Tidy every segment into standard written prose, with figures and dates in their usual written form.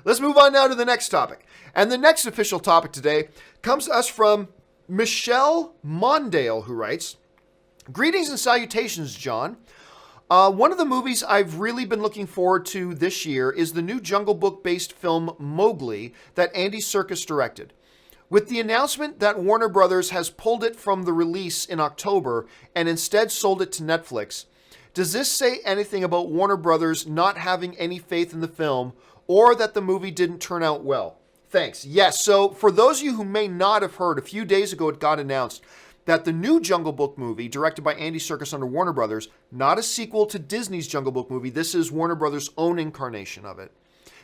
Let's move on now to the next topic. And the next official topic today comes to us from Michelle Mondale, who writes, "Greetings and salutations, John. One of the movies I've really been looking forward to this year is the new Jungle Book-based film Mowgli that Andy Serkis directed. With the announcement that Warner Brothers has pulled it from the release in October and instead sold it to Netflix, does this say anything about Warner Brothers not having any faith in the film or that the movie didn't turn out well? Thanks." Yes, so for those of you who may not have heard, a few days ago it got announced that the new Jungle Book movie, directed by Andy Serkis under Warner Brothers, not a sequel to Disney's Jungle Book movie, this is Warner Brothers' own incarnation of it.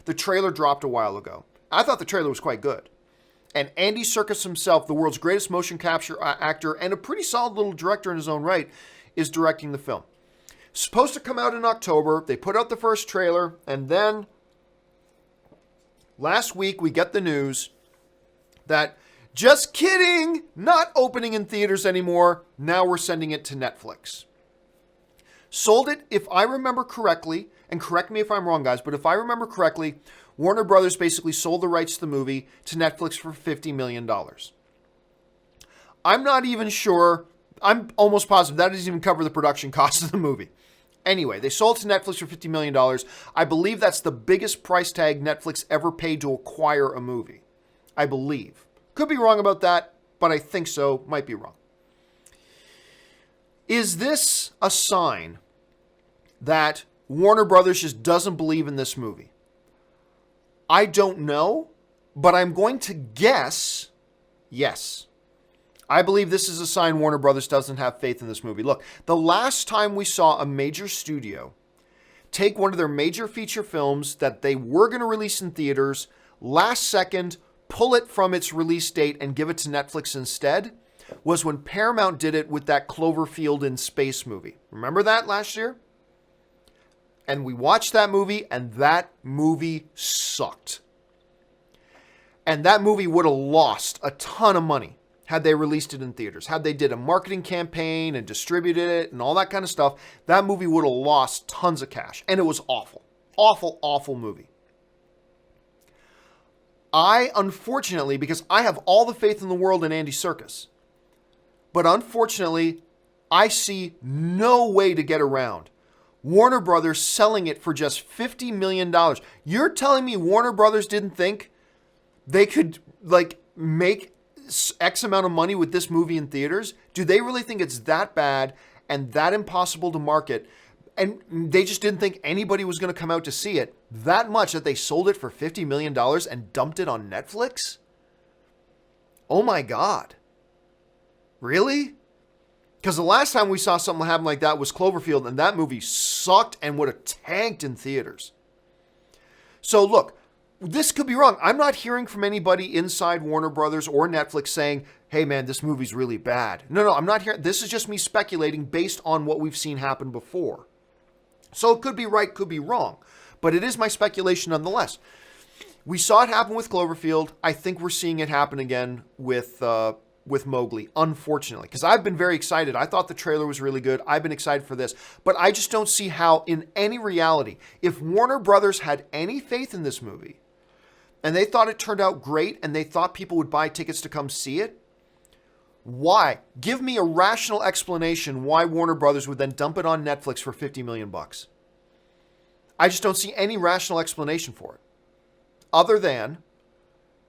The trailer dropped a while ago. I thought the trailer was quite good. And Andy Serkis himself, the world's greatest motion capture actor and a pretty solid little director in his own right, is directing the film. Supposed to come out in October. They put out the first trailer, and then last week we get the news that, just kidding, not opening in theaters anymore. Now we're sending it to Netflix. Sold it, if I remember correctly, and correct me if I'm wrong, guys, but if I remember correctly, Warner Brothers basically sold the rights to the movie to Netflix for $50 million. I'm not even sure. I'm almost positive that doesn't even cover the production costs of the movie. Anyway, they sold to Netflix for $50 million. I believe that's the biggest price tag Netflix ever paid to acquire a movie. I believe. Could be wrong about that, but I think so. Might be wrong. Is this a sign that Warner Brothers just doesn't believe in this movie? I don't know, but I'm going to guess yes. I believe this is a sign Warner Brothers doesn't have faith in this movie. Look, the last time we saw a major studio take one of their major feature films that they were going to release in theaters, last second, pull it from its release date and give it to Netflix instead, was when Paramount did it with that Cloverfield in Space movie. Remember that last year? And we watched that movie, and that movie sucked. And that movie would have lost a ton of money had they released it in theaters. Had they did a marketing campaign and distributed it and all that kind of stuff, that movie would have lost tons of cash. And it was awful. Awful, awful movie. I, unfortunately, because I have all the faith in the world in Andy Serkis, but unfortunately, I see no way to get around Warner Brothers selling it for just $50 million. You're telling me Warner Brothers didn't think they could, make X amount of money with this movie in theaters? Do they really think it's that bad and that impossible to market? And they just didn't think anybody was going to come out to see it that much that they sold it for $50 million and dumped it on Netflix? Oh my God. Really? Because the last time we saw something happen like that was Cloverfield, and that movie sucked and would have tanked in theaters. So look, this could be wrong. I'm not hearing from anybody inside Warner Brothers or Netflix saying, hey man, this movie's really bad. No, I'm not hearing. This is just me speculating based on what we've seen happen before. So it could be right, could be wrong. But it is my speculation nonetheless. We saw it happen with Cloverfield. I think we're seeing it happen again with Mowgli, unfortunately, because I've been very excited. I thought the trailer was really good. I've been excited for this, but I just don't see how in any reality, if Warner Brothers had any faith in this movie and they thought it turned out great and they thought people would buy tickets to come see it, why? Give me a rational explanation why Warner Brothers would then dump it on Netflix for $50 million. I just don't see any rational explanation for it other than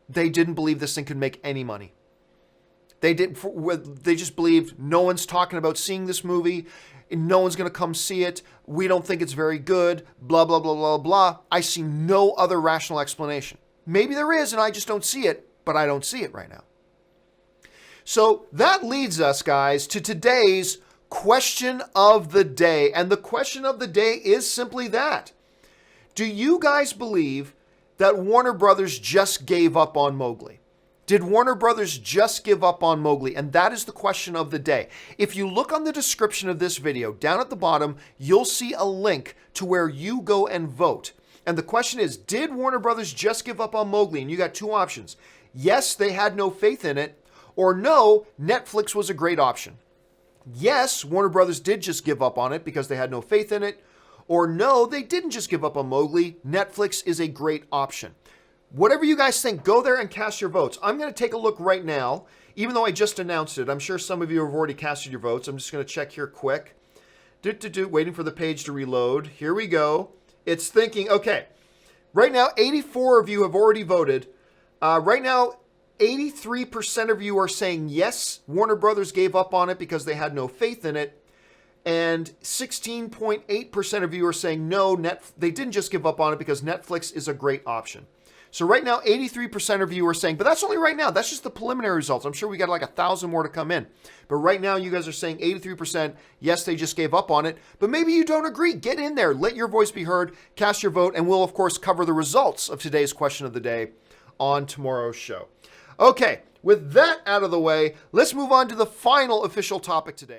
they didn't believe this thing could make any money. They just believed no one's talking about seeing this movie. No one's going to come see it. We don't think it's very good. Blah, blah, blah, blah, blah. I see no other rational explanation. Maybe there is, and I just don't see it, but I don't see it right now. So that leads us, guys, to today's question of the day. And the question of the day is simply that. Do you guys believe that Warner Brothers just gave up on Mowgli? Did Warner Brothers just give up on Mowgli? And that is the question of the day. If you look on the description of this video, down at the bottom, you'll see a link to where you go and vote. And the question is, did Warner Brothers just give up on Mowgli? And you got two options. Yes, they had no faith in it. Or no, Netflix was a great option. Yes, Warner Brothers did just give up on it because they had no faith in it. Or no, they didn't just give up on Mowgli. Netflix is a great option. Whatever you guys think, go there and cast your votes. I'm going to take a look right now, even though I just announced it. I'm sure some of you have already casted your votes. I'm just going to check here quick. Waiting for the page to reload. Here we go. It's thinking, okay. Right now, 84 of you have already voted. Right now, 83% of you are saying yes, Warner Brothers gave up on it because they had no faith in it. And 16.8% of you are saying no, they didn't just give up on it because Netflix is a great option. So right now, 83% of you are saying, but that's only right now. That's just the preliminary results. I'm sure we got like 1,000 more to come in. But right now, you guys are saying 83%, yes, they just gave up on it. But maybe you don't agree. Get in there. Let your voice be heard. Cast your vote. And we'll, of course, cover the results of today's question of the day on tomorrow's show. Okay, with that out of the way, let's move on to the final official topic today.